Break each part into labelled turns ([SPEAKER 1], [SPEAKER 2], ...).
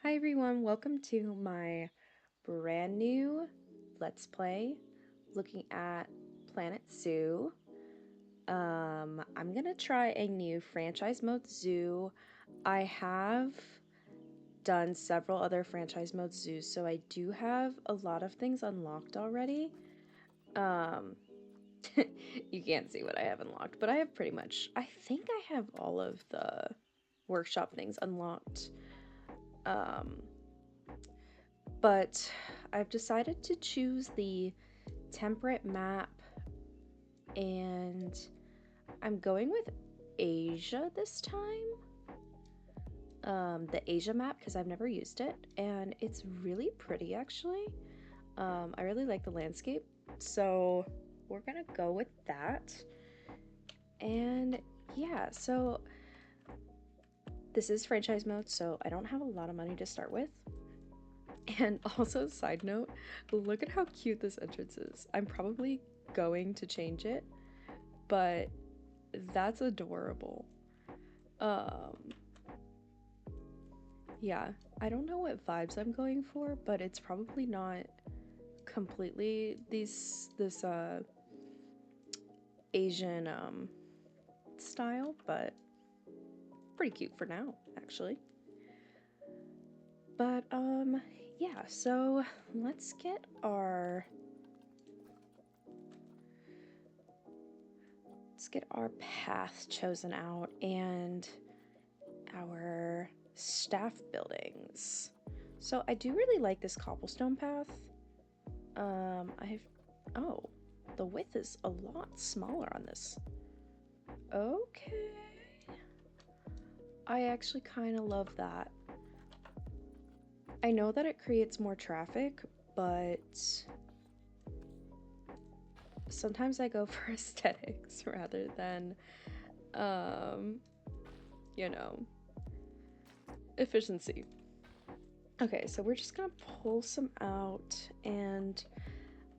[SPEAKER 1] Hi everyone, welcome to my brand new Let's Play looking at Planet Zoo. I'm gonna try a new franchise mode zoo. I have done several other franchise mode zoos, so I do have a lot of things unlocked already. Um, you can't see what I have unlocked, but I have pretty much, I think I have all of the workshop things unlocked. But I've decided to choose the temperate map, and I'm going with Asia this time. The Asia map, because I've never used it, and it's really pretty actually. I really like the landscape, so we're gonna go with that. And yeah, so this is franchise mode, so I don't have a lot of money to start with. And also, side note, look at how cute this entrance is. I'm probably going to change it, but that's adorable. Um, yeah, I don't know what vibes I'm going for, but it's probably not completely this Asian style, but pretty cute for now, actually. But yeah, so let's get our path chosen out and our staff buildings. So I do really like this cobblestone path. Oh, the width is a lot smaller on this. Okay. I actually kind of love that. I know that it creates more traffic, but sometimes I go for aesthetics rather than, you know, efficiency. Okay, so we're just gonna pull some out, and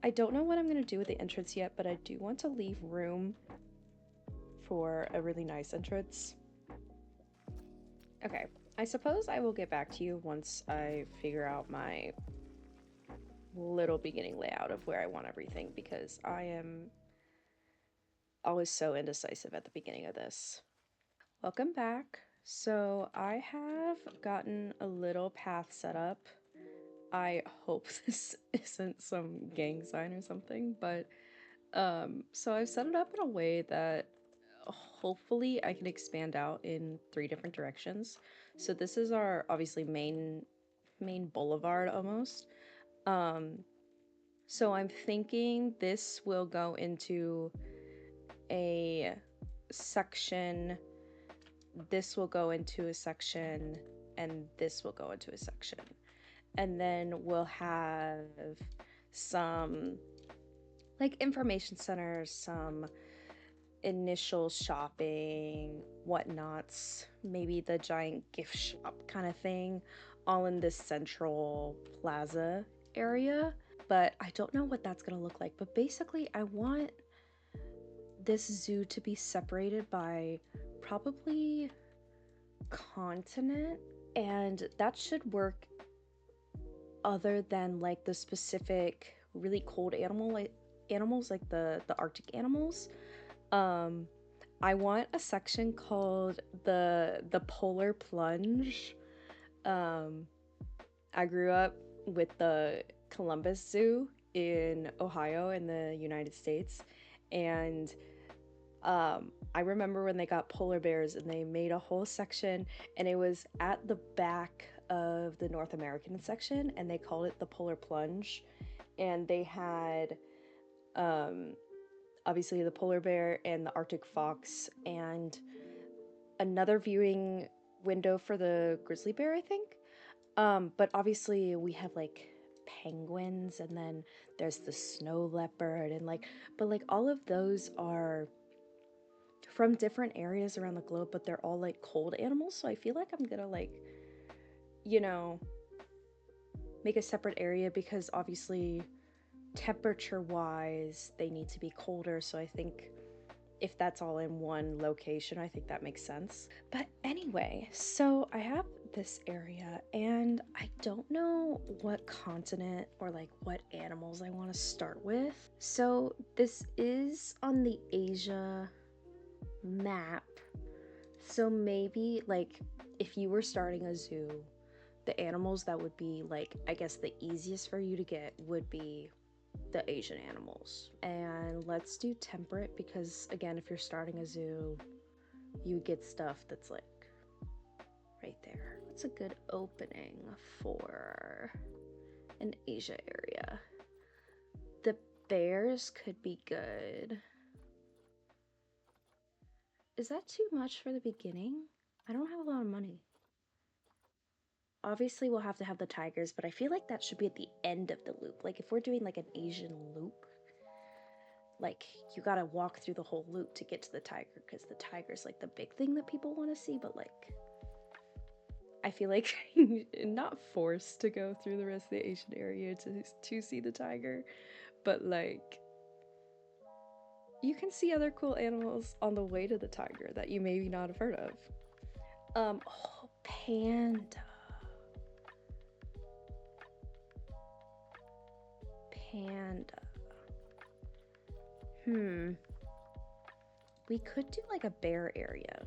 [SPEAKER 1] I don't know what I'm gonna do with the entrance yet, but I do want to leave room for a really nice entrance. Okay, I suppose I will get back to you once I figure out my little beginning layout of where I want everything, because I am always so indecisive at the beginning of this. Welcome back. So I have gotten a little path set up. I hope this isn't some gang sign or something, but so I've set it up in a way that hopefully I can expand out in 3 different directions. So this is our obviously main boulevard almost. So I'm thinking this will go into a section, this will go into a section, and this will go into a section. And then we'll have some like information centers, some initial shopping, whatnots, maybe the giant gift shop kind of thing, all in this central plaza area. But I don't know what that's gonna look like. But basically, I want this zoo to be separated by probably continent, and that should work other than like the specific really cold animals like the Arctic animals. I want a section called the polar plunge. I grew up with the Columbus Zoo in Ohio in the United States, and I remember when they got polar bears and they made a whole section, and it was at the back of the North American section, and they called it the polar plunge. And they had obviously the polar bear and the Arctic fox, and another viewing window for the grizzly bear, I think. But obviously we have like penguins, and then there's the snow leopard, and like, but like all of those are from different areas around the globe, but they're all like cold animals. So I feel like I'm gonna like, you know, make a separate area, because obviously temperature wise they need to be colder. So I think if that's all in one location, I think that makes sense. But anyway, so I have this area, and I don't know what continent or like what animals I want to start with. So this is on the Asia map. So maybe like if you were starting a zoo, the animals that would be like, I guess the easiest for you to get would be the Asian animals. And let's do temperate because again, if you're starting a zoo, you get stuff that's like right there. What's a good opening for an Asia area? The bears could be good. Is that too much for the beginning? I don't have a lot of money. Obviously, we'll have to have the tigers, but I feel like that should be at the end of the loop. Like, if we're doing like an Asian loop, like, you gotta walk through the whole loop to get to the tiger, because the tiger's like the big thing that people want to see, but like, I feel like not forced to go through the rest of the Asian area to see the tiger, but like, you can see other cool animals on the way to the tiger that you maybe not have heard of. Oh, panda. Panda. We could do like a bear area.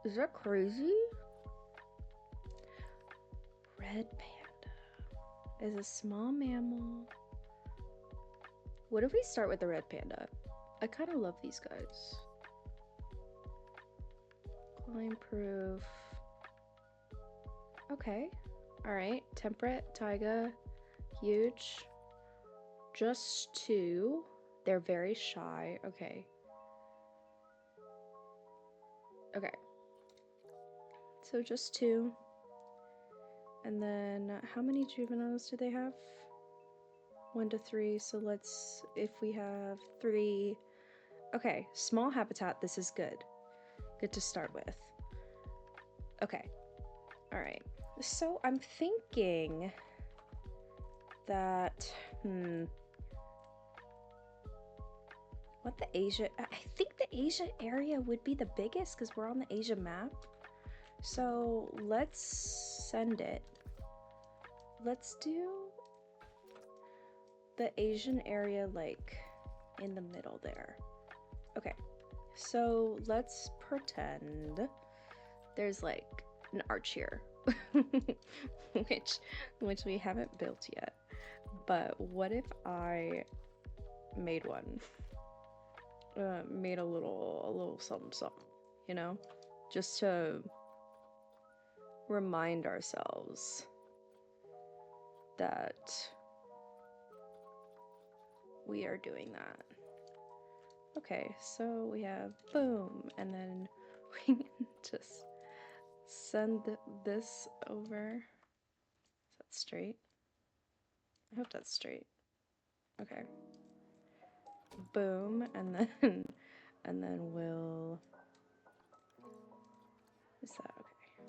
[SPEAKER 1] Is that crazy? Red panda is a small mammal. What if we start with the red panda? I kind of love these guys. Climb proof. Okay. All right. Temperate, taiga, huge. Just 2. They're very shy. Okay. Okay. So just 2. And then how many juveniles do they have? 1 to 3. So let's, if we have 3. Okay, small habitat. This is good. Good to start with. Okay. All right. So I'm thinking that, what the Asia, I think the Asia area would be the biggest because we're on the Asia map. So let's send it. Let's do the Asian area like in the middle there. Okay, so let's pretend there's like an arch here, which we haven't built yet. But what if I made one? Made a little something, you know, just to remind ourselves that we are doing that. Okay, so we have boom, and then we can just send this over. Is that straight? I hope that's straight. Okay. Boom, and then we'll. Is that okay?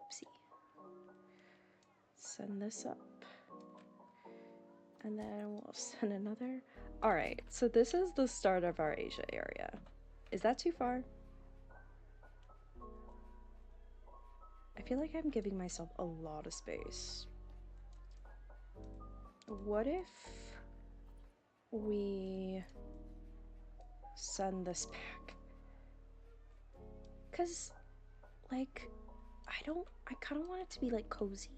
[SPEAKER 1] Oopsie. Send this up. And then we'll send another. All right, so this is the start of our Asia area. Is that too far? I feel like I'm giving myself a lot of space. What if we send this back? Because, like, I kind of want it to be, like, cozy.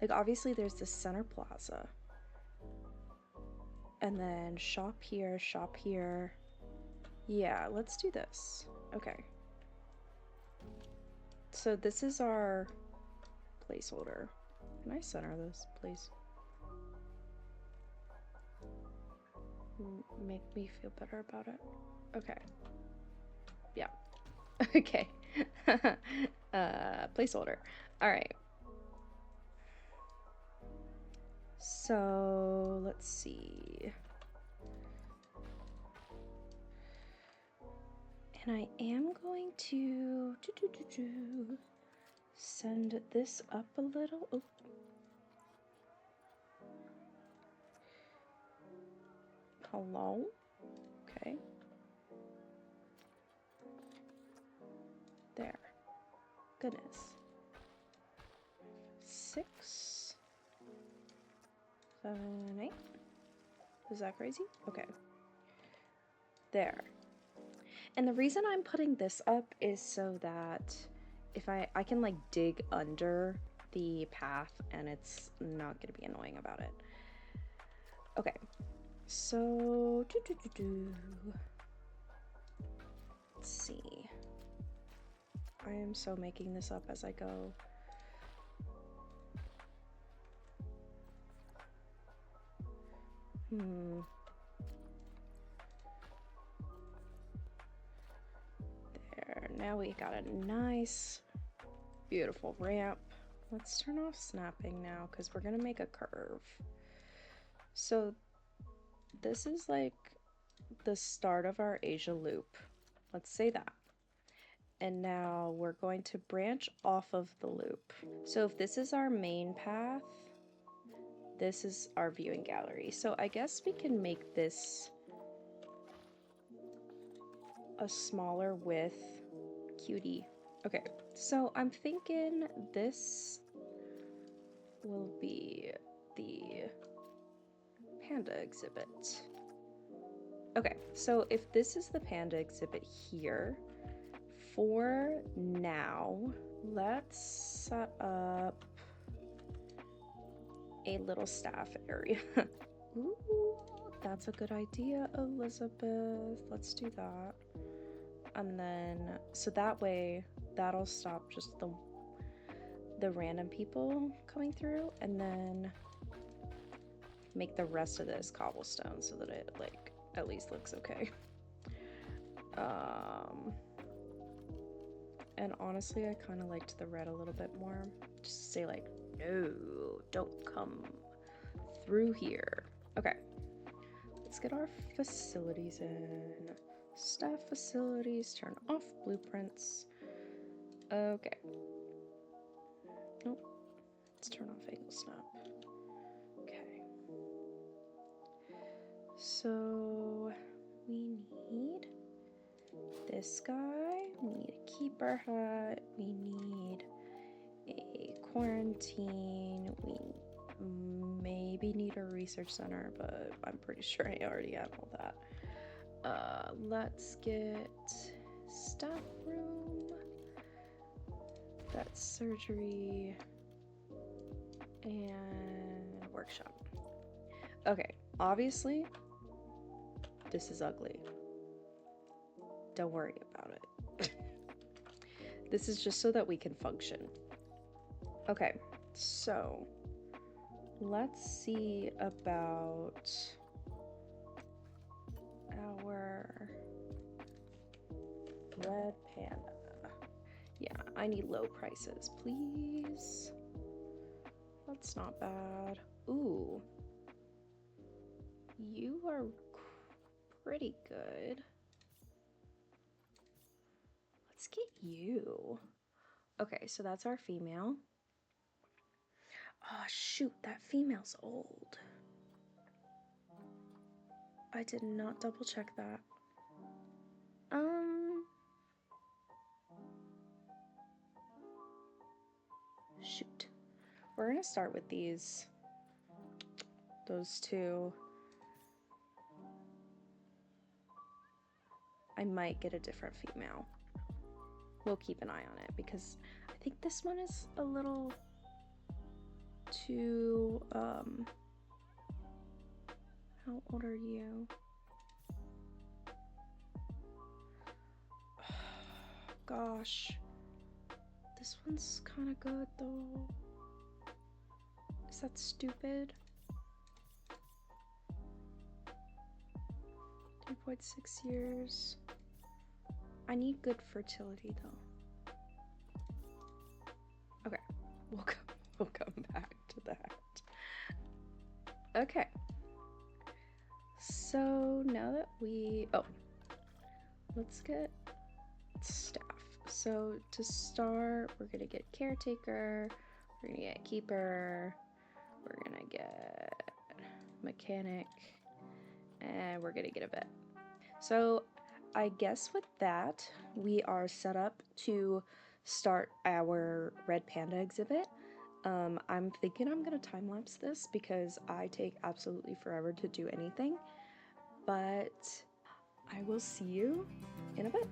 [SPEAKER 1] Like, obviously there's this center plaza. And then shop here, shop here. Yeah, let's do this. Okay. So this is our placeholder. Can I center this, please? Make me feel better about it. Okay. Yeah. Okay. Placeholder. All right. So let's see. And I am going to send this up a little. Oh. Hello? Okay. There. Goodness. 6, 7, 8. Is that crazy? Okay. There. And the reason I'm putting this up is so that if I can like dig under the path and it's not going to be annoying about it. Okay. So, let's see. I am so making this up as I go. There, now we got a nice, beautiful ramp. Let's turn off snapping now because we're gonna make a curve. So this is like the start of our Asia loop. Let's say that. And now we're going to branch off of the loop. So if this is our main path, this is our viewing gallery. So I guess we can make this a smaller width. Cutie. Okay, so I'm thinking this will be the panda exhibit. Okay, so if this is the panda exhibit here, for now, let's set up a little staff area. Ooh, that's a good idea, Elizabeth. Let's do that. And then, so that way, that'll stop just the random people coming through, and then make the rest of this cobblestone so that it, like, at least looks okay. And honestly, I kind of liked the red a little bit more. Just to say, like, no, don't come through here. Okay, let's get our facilities in. Staff facilities, turn off blueprints. Okay. Nope. Let's turn off angle snap. Okay. So we need this guy. We need a keeper hut. We need a quarantine. We maybe need a research center, but I'm pretty sure I already have all that. Let's get staff room. That's surgery and workshop. Okay, obviously, this is ugly. Don't worry about it. This is just so that we can function. Okay, so let's see about our red panda. Yeah, I need low prices, please. That's not bad. Ooh. You are pretty good. Let's get you. Okay, so that's our female. Oh, shoot, that female's old. I did not double check that. Shoot. We're gonna start with those two. I might get a different female. We'll keep an eye on it because I think this one is a little too, how old are you? Gosh. This one's kind of good though. Is that stupid? 2.6 years. I need good fertility though. Okay, we'll come back to that. Okay. So now that let's get staff. So to start, we're gonna get caretaker, we're gonna get keeper, we're gonna get mechanic, and we're gonna get a vet. So I guess with that, we are set up to start our red panda exhibit. I'm thinking I'm gonna time lapse this because I take absolutely forever to do anything, but I will see you in a bit.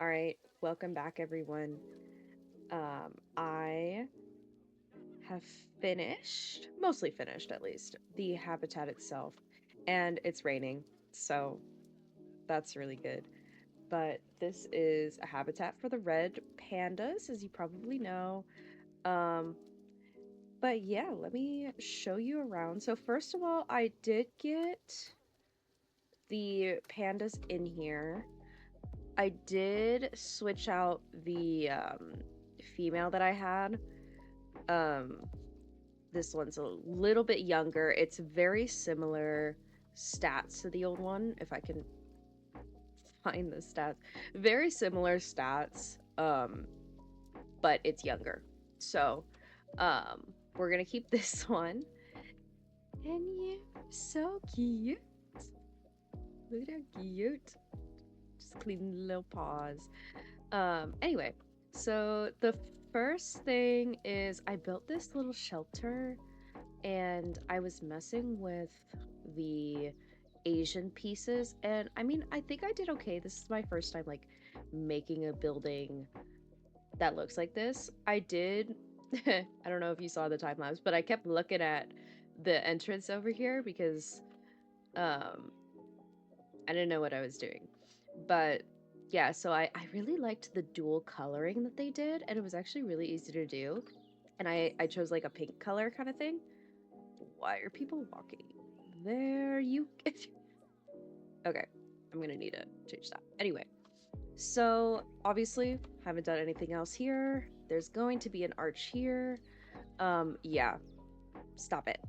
[SPEAKER 1] All right, welcome back, everyone. I have finished, mostly finished at least, the habitat itself, and it's raining, so that's really good. But this is a habitat for the red pandas, as you probably know. Um, but yeah, let me show you around. So first of all, I did get the pandas in here. I did switch out the female that I had. Um, this one's a little bit younger. It's very similar stats to the old one, if I can find the stats. Very similar stats, but it's younger. So, we're gonna keep this one. And yeah, so cute. Look at how cute. Just clean little paws. Anyway, so the first thing is I built this little shelter and I was messing with the Asian pieces, and I mean, I think I did okay. This is my first time like making a building that looks like this. I did I don't know if you saw the time lapse, but I kept looking at the entrance over here because um I didn't know what I was doing. But yeah, so I really liked the dual coloring that they did, and it was actually really easy to do. And I chose like a pink color kind of thing. Why are people walking? There you Okay, I'm gonna need to change that. Anyway, so obviously haven't done anything else here. There's going to be an arch here. Yeah, stop it.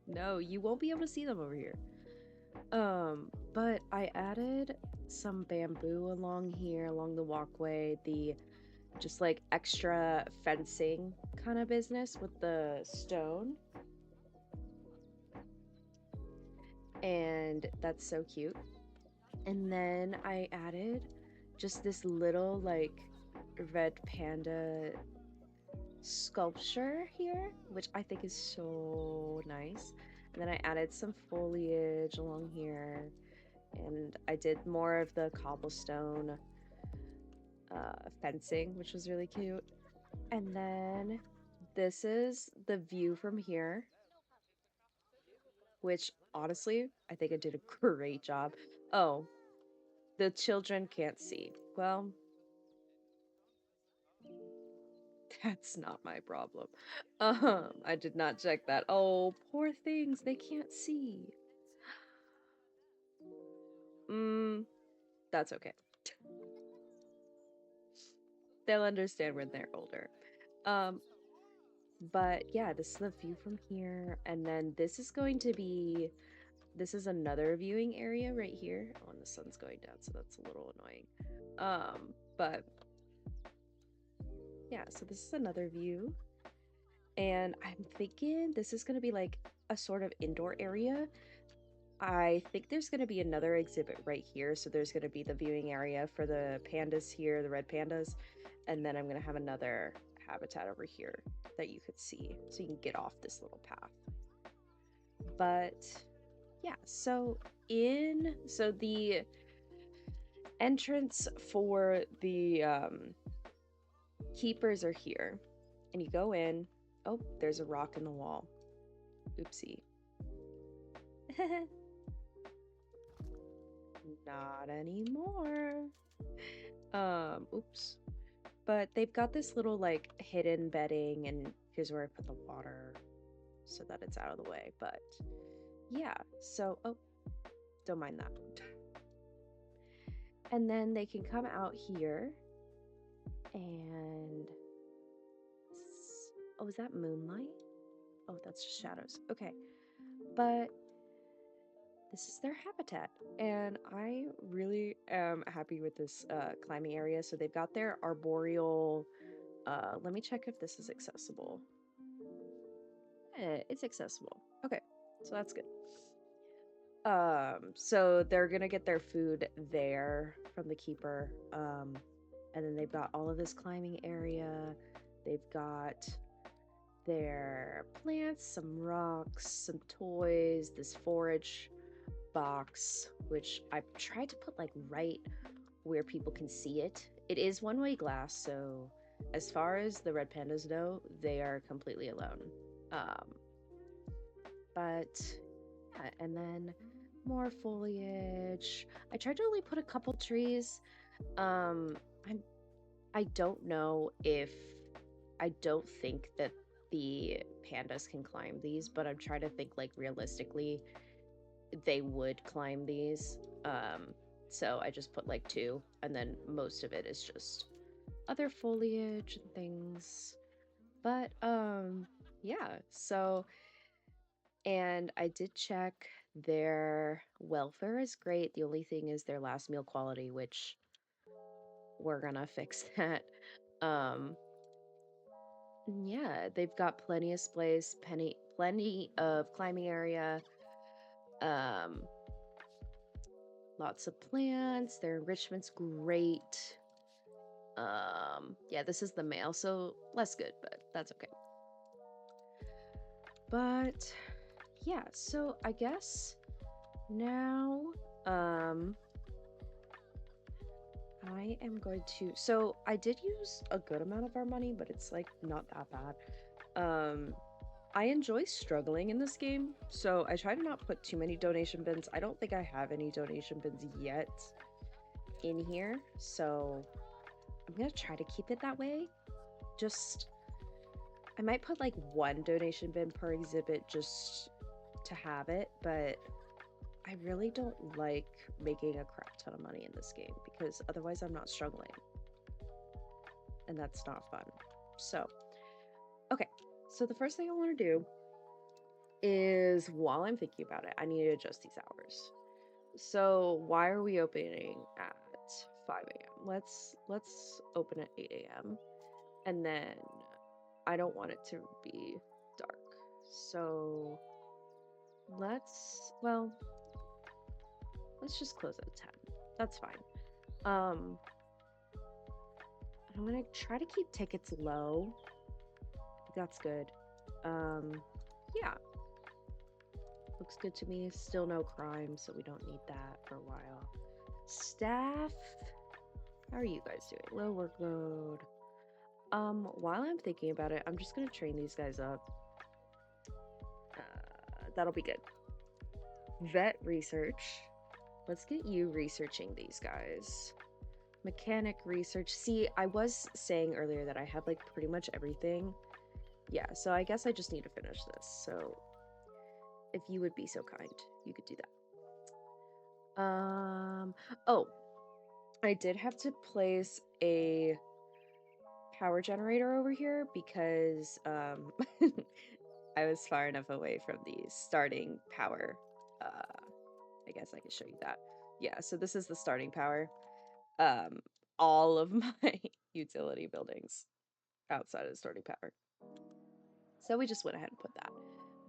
[SPEAKER 1] No, you won't be able to see them over here. But I added some bamboo along here, along the walkway, the just like extra fencing kind of business with the stone. And that's so cute. And then I added just this little like red panda sculpture here, which I think is so nice. And then I added some foliage along here, and I did more of the cobblestone fencing, which was really cute. And then this is the view from here, which honestly, I think I did a great job. Oh, the children can't see. Well, that's not my problem. I did not check that. Oh, poor things, they can't see. That's okay. They'll understand when they're older. Um, but yeah, this is the view from here, and then this is going to be this is another viewing area right here. Oh, and the sun's going down, so that's a little annoying. But yeah, so this is another view. And I'm thinking this is going to be like a sort of indoor area. I think there's going to be another exhibit right here. So there's going to be the viewing area for the pandas here, the red pandas. And then I'm going to have another habitat over here that you could see. So you can get off this little path. But yeah, so the entrance for the keepers are here. And you go in. Oh, there's a rock in the wall. Oopsie. Not anymore. Oops. But they've got this little like hidden bedding, and here's where I put the water so that it's out of the way. But yeah, so oh, don't mind that. And then they can come out here and oh, is that moonlight? Oh, that's just shadows. Okay. But this is their habitat, and I really am happy with this climbing area. So they've got their arboreal let me check if this is accessible. It's accessible. Okay, so that's good. So they're gonna get their food there from the keeper. And then they've got all of this climbing area. They've got their plants, some rocks, some toys, this forage box, which I tried to put like right where people can see it. It is one-way glass, so as far as the red pandas know, they are completely alone. Um, but yeah, and then more foliage. I tried to only put a couple trees. Um, I don't know if I don't think that the pandas can climb these, but I'm trying to think like realistically they would climb these. So I just put like 2, and then most of it is just other foliage and things. But yeah, so and I did check their welfare is great. The only thing is their last meal quality, which we're gonna fix that. Um yeah, they've got plenty of space, plenty of climbing area, um lots of plants, their enrichment's great. Yeah, this is the male, so less good, but that's okay. But yeah, so I guess now I am going to, so I did use a good amount of our money, but it's like not that bad. I enjoy struggling in this game, so I try to not put too many donation bins. I don't think I have any donation bins yet in here, so I'm gonna try to keep it that way. Just, I might put like 1 donation bin per exhibit just to have it, but I really don't like making a crap ton of money in this game because otherwise I'm not struggling. And that's not fun. So, okay. So the first thing I want to do is while I'm thinking about it, I need to adjust these hours. So why are we opening at 5 a.m.? Let's open at 8 a.m. And then I don't want it to be dark. So well, let's just close at 10. That's fine. I'm gonna try to keep tickets low. I think that's good. Yeah, looks good to me. Still no crime, so we don't need that for a while. Staff, how are you guys doing? Low workload. While I'm thinking about it, I'm just gonna train these guys up. That'll be good. Vet research. Let's get you researching these guys. Mechanic research. See, I was saying earlier that I had like pretty much everything. Yeah, so I guess I just need to finish this. So if you would be so kind, you could do that. Oh, I did have to place a power generator over here because I was far enough away from the starting power. I guess I can show you that. Yeah, so this is the starting power. All of my utility buildings outside of the starting power. So we just went ahead and put that.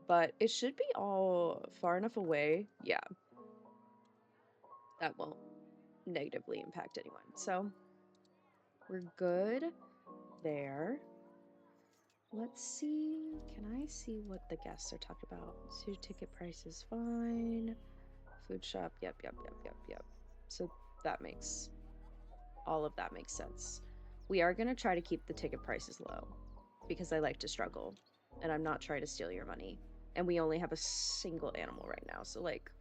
[SPEAKER 1] But it should be all far enough away. Yeah. That won't negatively impact anyone. So we're good there. Let's see. Can I see what the guests are talking about? Zoo ticket price is fine. Food shop. Yep. So that makes all of that makes sense. We are going to try to keep the ticket prices low because I like to struggle and I'm not trying to steal your money. And we only have a single animal right now. So like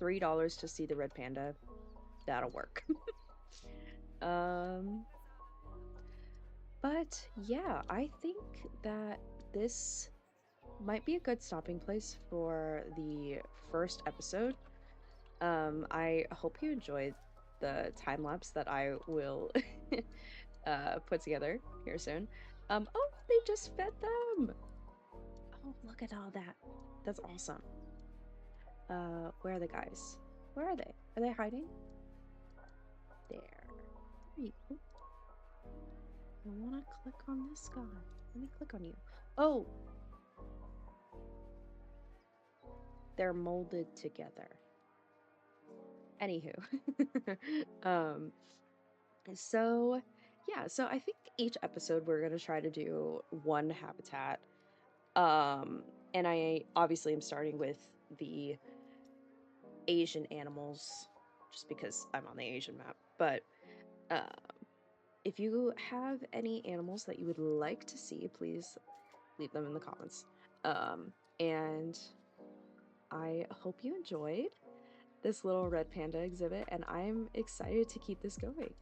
[SPEAKER 1] $3 to see the red panda, that'll work. But yeah, I think that this might be a good stopping place for the first episode. I hope you enjoyed the time lapse that I will put together here soon. Oh, they just fed them. Oh, look at all that. That's awesome. Where are the guys? Where are they? Are they hiding? There. There you go. I want to click on this guy. Let me click on you. Oh, they're molded together. Anywho. So yeah, so I think each episode we're gonna try to do one habitat. And I obviously am starting with the Asian animals just because I'm on the Asian map. But if you have any animals that you would like to see, please leave them in the comments. And I hope you enjoyed this little red panda exhibit, and I'm excited to keep this going.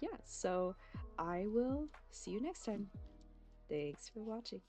[SPEAKER 1] Yeah, so I will see you next time. Thanks for watching.